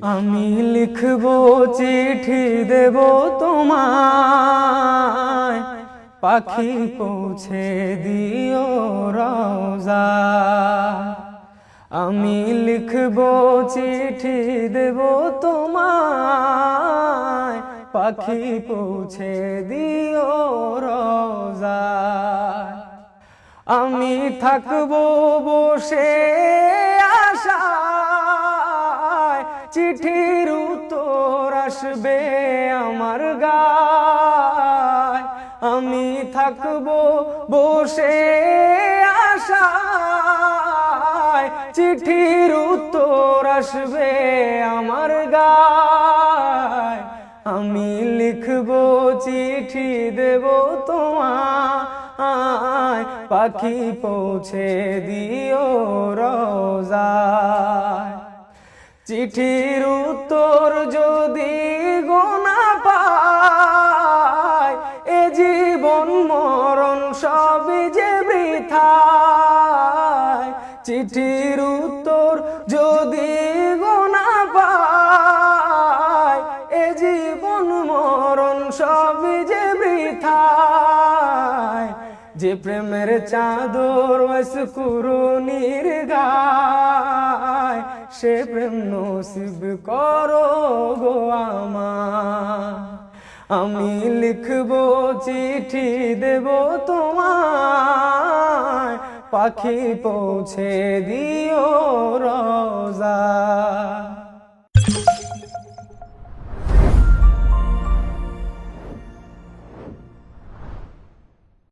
আমি লিখব চিঠি দেব তোমায়, পাখি পৌঁছে দিও রওজা। আমি লিখব চিঠি দেব তোমায়, পাখি পৌঁছে দিও রওজা। আমি থাকবো বসে আশায়, চিঠির উত্তর আসবে আমার গায়। আমি থাকবো বসে আশায়, চিঠির উত্তর আসবে আমার গায়। আমি লিখবো চিঠি দেব তোমায়, পাখি পৌঁছে দিও রওজায়। চিঠির উত্তর যদি গোনা পায়, এ জীবন মরণ সবই যে বৃথায়। চিঠির উত্তর যদি গোনা পায়, এ জীবন মরণ সবই যে বৃথায়। যে প্রেমের চাদর ওয়াসকুরুনির গায়, সে প্রেম নসিব করো গো আমার। আমি লিখব চিঠি দেব তোমায়, পাখি পৌঁছে দিও রওজা।